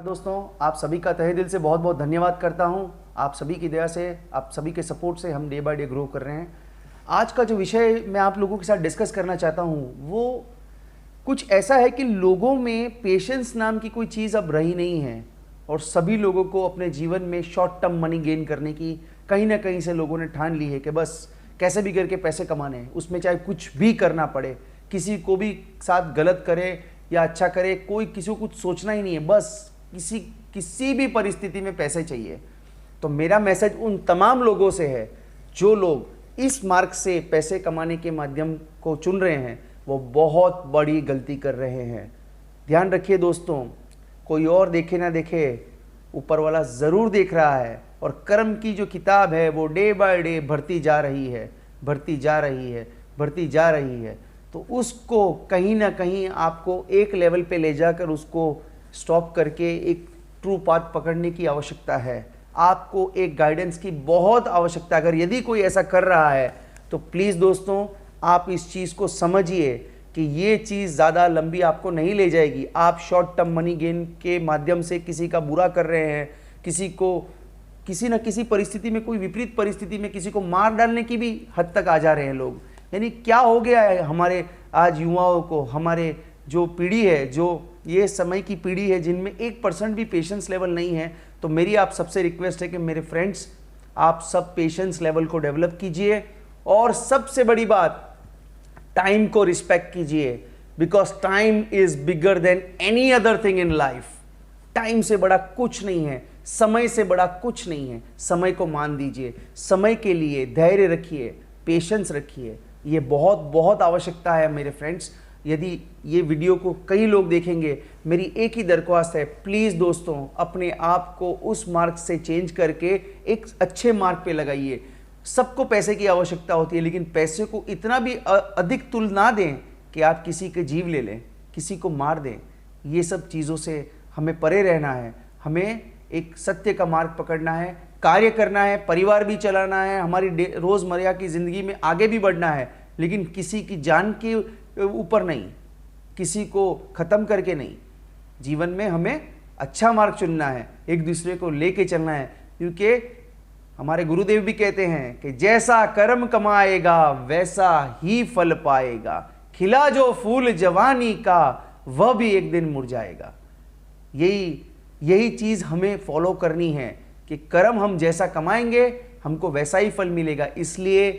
दोस्तों, आप सभी का तहे दिल से बहुत बहुत धन्यवाद करता हूं। आप सभी की दया से, आप सभी के सपोर्ट से हम डे बाय डे ग्रो कर रहे हैं। आज का जो विषय मैं आप लोगों के साथ डिस्कस करना चाहता हूं वो कुछ ऐसा है कि लोगों में पेशेंस नाम की कोई चीज़ अब रही नहीं है और सभी लोगों को अपने जीवन में शॉर्ट टर्म मनी गेन करने की कहीं ना कहीं से लोगों ने ठान ली है कि बस कैसे भी करके पैसे कमाने हैं, उसमें चाहे कुछ भी करना पड़े, किसी को भी साथ गलत करे या अच्छा करे, कोई किसी को कुछ सोचना ही नहीं है, बस किसी भी परिस्थिति में पैसे चाहिए। तो मेरा मैसेज उन तमाम लोगों से है जो लोग इस मार्ग से पैसे कमाने के माध्यम को चुन रहे हैं, वो बहुत बड़ी गलती कर रहे हैं। ध्यान रखिए दोस्तों, कोई और देखे ना देखे, ऊपर वाला ज़रूर देख रहा है और कर्म की जो किताब है वो डे बाय डे बढ़ती जा रही है, बढ़ती जा रही है, बढ़ती जा रही है। तो उसको कहीं ना कहीं आपको एक लेवल पे ले जाकर उसको स्टॉप करके एक ट्रू पाथ पकड़ने की आवश्यकता है। आपको एक गाइडेंस की बहुत आवश्यकता है। अगर यदि कोई ऐसा कर रहा है तो प्लीज़ दोस्तों, आप इस चीज़ को समझिए कि ये चीज़ ज़्यादा लंबी आपको नहीं ले जाएगी। आप शॉर्ट टर्म मनी गेन के माध्यम से किसी का बुरा कर रहे हैं, किसी को किसी न किसी परिस्थिति में, कोई विपरीत परिस्थिति में किसी को मार डालने की भी हद तक आ जा रहे हैं लोग। यानी क्या हो गया है हमारे आज युवाओं को, हमारे जो पीढ़ी है, जो ये समय की पीढ़ी है जिनमें 1% भी पेशेंस लेवल नहीं है। तो मेरी आप सबसे रिक्वेस्ट है कि मेरे फ्रेंड्स, आप सब पेशेंस लेवल को डेवलप कीजिए और सबसे बड़ी बात, टाइम को रिस्पेक्ट कीजिए, because time is bigger than any other thing in life. Time से बड़ा कुछ नहीं है, समय से बड़ा कुछ नहीं है। समय को मान दीजिए, समय के लिए धैर्य रखिए, पेशेंस रखिए, ये बहुत बहुत आवश्यकता है मेरे फ्रेंड्स। यदि ये वीडियो को कई लोग देखेंगे, मेरी एक ही दरख्वास्त है, प्लीज़ दोस्तों अपने आप को उस मार्ग से चेंज करके एक अच्छे मार्ग पे लगाइए। सबको पैसे की आवश्यकता होती है, लेकिन पैसे को इतना भी अधिक तुल ना दें कि आप किसी के जीव ले लें, किसी को मार दें। ये सब चीज़ों से हमें परे रहना है। हमें एक सत्य का मार्ग पकड़ना है, कार्य करना है, परिवार भी चलाना है, हमारी रोज़मर्रा की ज़िंदगी में आगे भी बढ़ना है, लेकिन किसी की जान के ऊपर नहीं, किसी को ख़त्म करके नहीं। जीवन में हमें अच्छा मार्ग चुनना है, एक दूसरे को लेके चलना है, क्योंकि हमारे गुरुदेव भी कहते हैं कि जैसा कर्म कमाएगा वैसा ही फल पाएगा, खिला जो फूल जवानी का वह भी एक दिन मुरझाएगा। यही चीज़ हमें फॉलो करनी है कि कर्म हम जैसा कमाएंगे हमको वैसा ही फल मिलेगा। इसलिए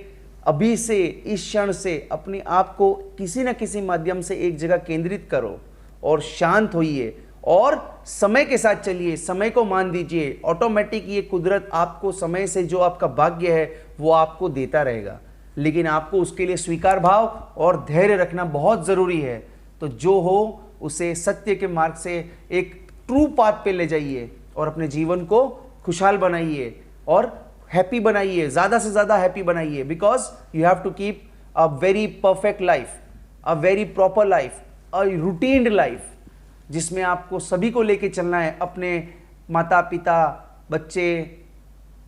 अभी से, इस क्षण से अपने आप को किसी न किसी माध्यम से एक जगह केंद्रित करो और शांत होइए और समय के साथ चलिए, समय को मान दीजिए। ऑटोमेटिक ये कुदरत आपको समय से जो आपका भाग्य है वो आपको देता रहेगा, लेकिन आपको उसके लिए स्वीकार भाव और धैर्य रखना बहुत ज़रूरी है। तो जो हो उसे सत्य के मार्ग से एक ट्रू पाथ पे ले जाइए और अपने जीवन को खुशहाल बनाइए और हैप्पी बनाइए, ज़्यादा से ज़्यादा हैप्पी बनाइए। Because you have to keep a very perfect life, a very proper life, a routined life, जिसमें आपको सभी को लेके चलना है, अपने माता पिता, बच्चे,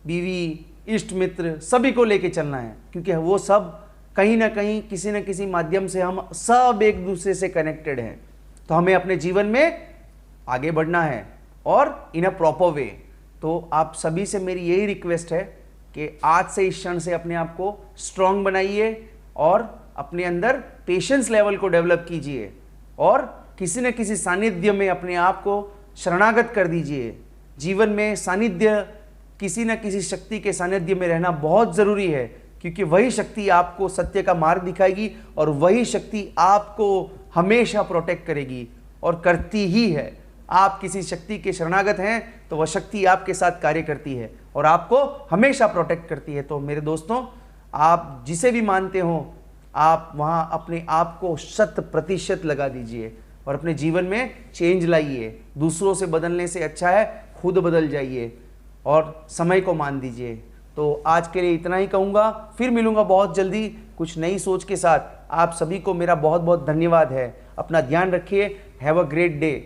बीवी, इष्ट मित्र, सभी को लेके चलना है, क्योंकि वो सब कहीं ना कहीं किसी न किसी माध्यम से हम सब एक दूसरे से कनेक्टेड हैं। तो हमें अपने जीवन में आगे बढ़ना है और इन अ प्रॉपर वे। तो आप सभी से मेरी यही रिक्वेस्ट है कि आज से, इस क्षण से अपने आप को स्ट्रांग बनाइए और अपने अंदर पेशेंस लेवल को डेवलप कीजिए और किसी न किसी सानिध्य में अपने आप को शरणागत कर दीजिए। जीवन में सानिध्य, किसी न किसी शक्ति के सानिध्य में रहना बहुत ज़रूरी है, क्योंकि वही शक्ति आपको सत्य का मार्ग दिखाएगी और वही शक्ति आपको हमेशा प्रोटेक्ट करेगी और करती ही है। आप किसी शक्ति के शरणागत हैं तो वह शक्ति आपके साथ कार्य करती है और आपको हमेशा प्रोटेक्ट करती है। तो मेरे दोस्तों, आप जिसे भी मानते हो, आप वहाँ अपने आप को 100% लगा दीजिए और अपने जीवन में चेंज लाइए। दूसरों से बदलने से अच्छा है खुद बदल जाइए और समय को मान दीजिए। तो आज के लिए इतना ही कहूँगा, फिर मिलूँगा बहुत जल्दी कुछ नई सोच के साथ। आप सभी को मेरा बहुत बहुत धन्यवाद है। अपना ध्यान रखिए। Have a great day.